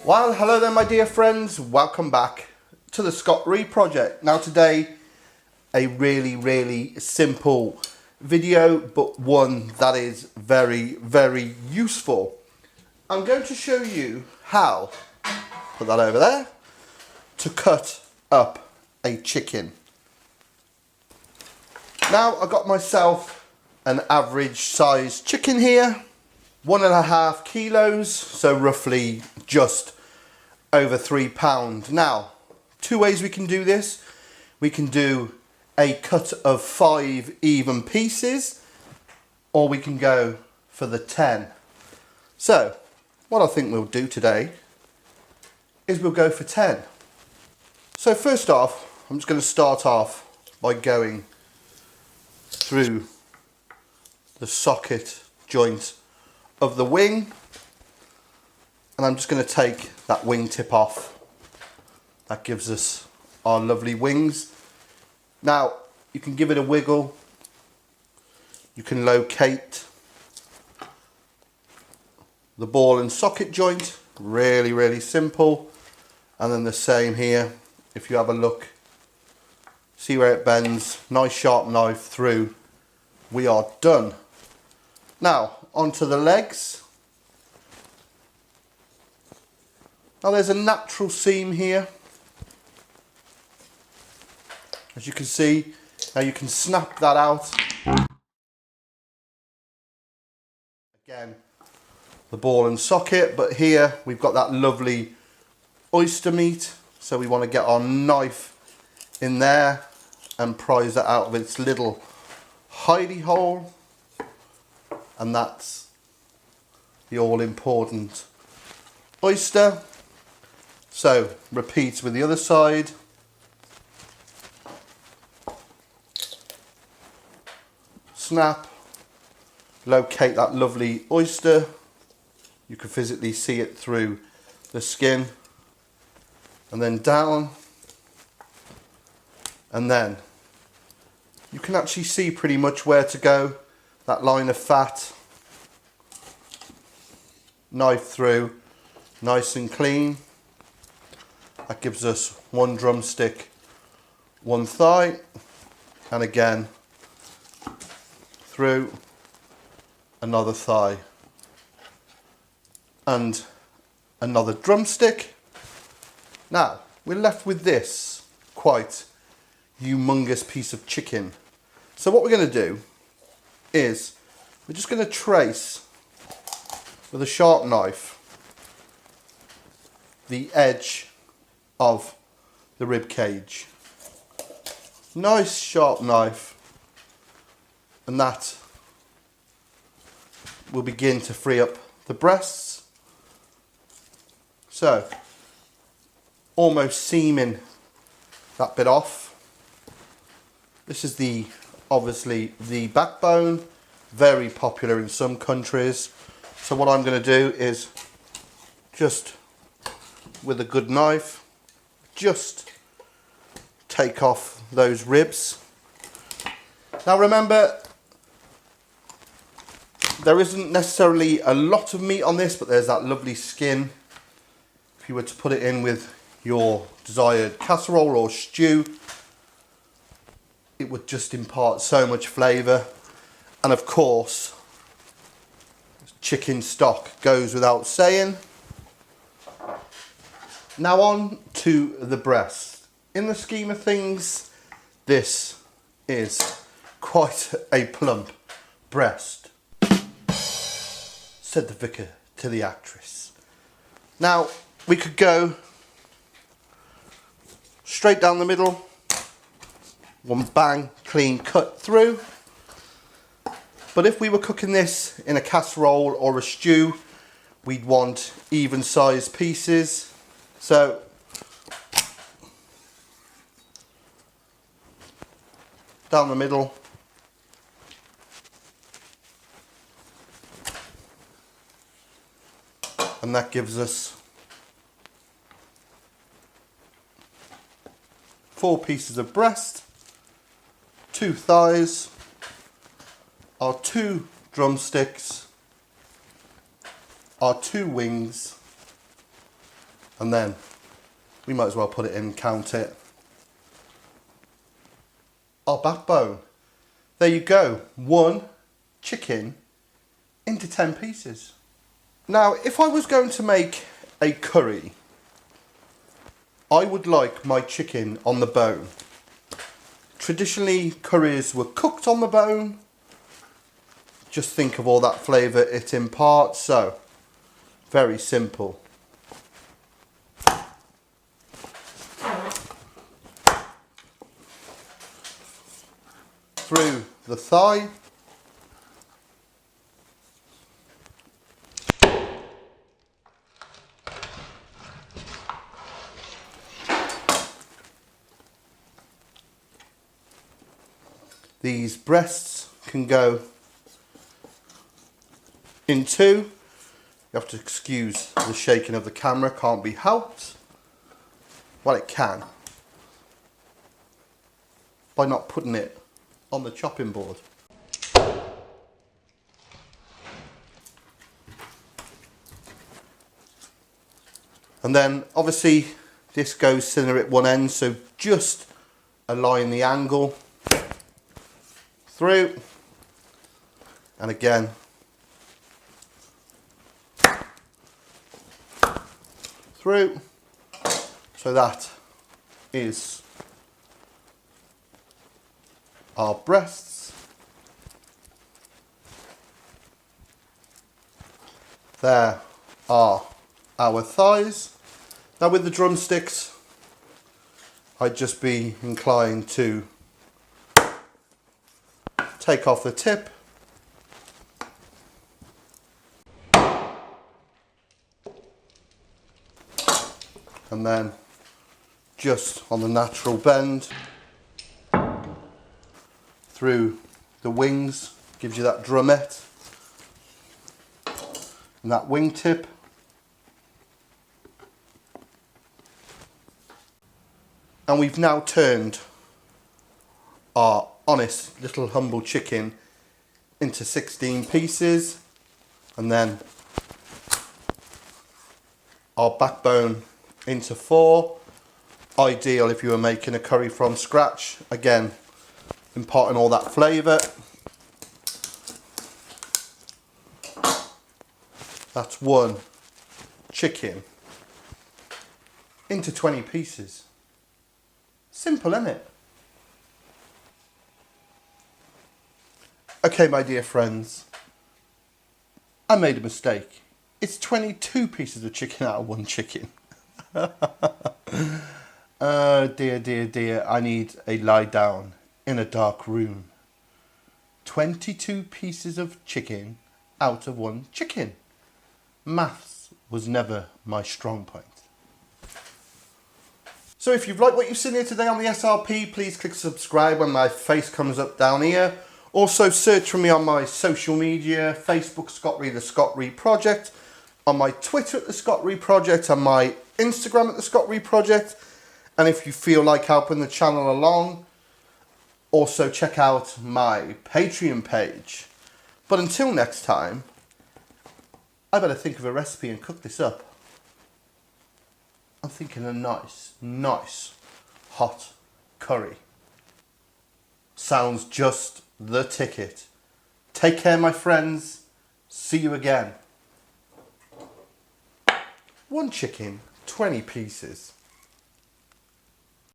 Well, hello there my dear friends, welcome back to the Scott Reed project. Now today, a really simple video, but one that is very useful. I'm going to show you how, put that over there, to cut up a chicken. Now I've got myself an average sized chicken here, 1.5 kilos, so roughly just over £3. Now, two ways we can do this. We can do a cut of 5 even pieces, or we can go for the 10. So, what I think we'll do today is we'll go for 10. So first off, I'm just going to start off by going through the socket joint of the wing, and I'm just going to take that wing tip off. That gives us our lovely wings. Now you can give it a wiggle, you can locate the ball and socket joint, really simple. And then the same here, if you have a look, see where it bends, nice sharp knife through, we are done. Now onto the legs. Now there's a natural seam here, as you can see. Now you can snap that out. Again, the ball and socket, but here we've got that lovely oyster meat, so we want to get our knife in there and prise it out of its little hidey hole, and that's the all-important oyster. So repeat with the other side. Snap, locate that lovely oyster. You can physically see it through the skin, and then down, and then you can actually see pretty much where to go. That line of fat, knife through, nice and clean. That gives us one drumstick, one thigh, and again through another thigh and another drumstick. Now we're left with this quite humongous piece of chicken. So what we're going to do is we're just going to trace with a sharp knife the edge of the rib cage. Nice sharp knife, and that will begin to free up the breasts. So almost seaming that bit off. This is obviously the backbone, very popular in some countries. So what I'm going to do is just with a good knife, just take off those ribs. Now remember, there isn't necessarily a lot of meat on this, but there's that lovely skin. If you were to put it in with your desired casserole or stew, it would just impart so much flavour. And of course, chicken stock goes without saying. Now on to the breast. In the scheme of things, this is quite a plump breast, said the vicar to the actress. Now we could go straight down the middle, one bang, clean cut through. But if we were cooking this in a casserole or a stew, we'd want even sized pieces. So down the middle, and that gives us 4 pieces of breast, 2 thighs, our 2 drumsticks, our 2 wings, And then we might as well put it in, count it. Our backbone. There you go, 1 chicken into 10 pieces. Now, if I was going to make a curry, I would like my chicken on the bone. Traditionally, curries were cooked on the bone. Just think of all that flavour it imparts, so very simple. Through the thigh. These breasts can go in 2. You have to excuse the shaking of the camera, can't be helped. Well, it can, by not putting it on the chopping board. And then obviously this goes thinner at one end, so just align the angle through, and again through. So that is our breasts. There are our thighs. Now with the drumsticks, I'd just be inclined to take off the tip and then just on the natural bend through the wings, gives you that drumette and that wing tip. And we've now turned our honest little humble chicken into 16 pieces, and then our backbone into 4. Ideal if you were making a curry from scratch, again imparting all that flavour. That's 1 chicken into 20 pieces. Simple, isn't it? Okay, my dear friends, I made a mistake. It's 22 pieces of chicken out of 1 chicken. Oh dear, dear, dear, I need a lie down in a dark room. 22 pieces of chicken out of 1 chicken. Maths was never my strong point. So if you've liked what you've seen here today on the SRP, please click subscribe when my face comes up down here. Also search for me on my social media, Facebook Scott Reed, the Scott Reed Project, on my Twitter at the Scott Reed Project, and my Instagram at the Scott Reed Project. And if you feel like helping the channel along, also check out my Patreon page. But until next time, I better think of a recipe and cook this up. I'm thinking a nice hot curry. Sounds just the ticket. Take care, my friends. See you again. 1 chicken, 20 pieces.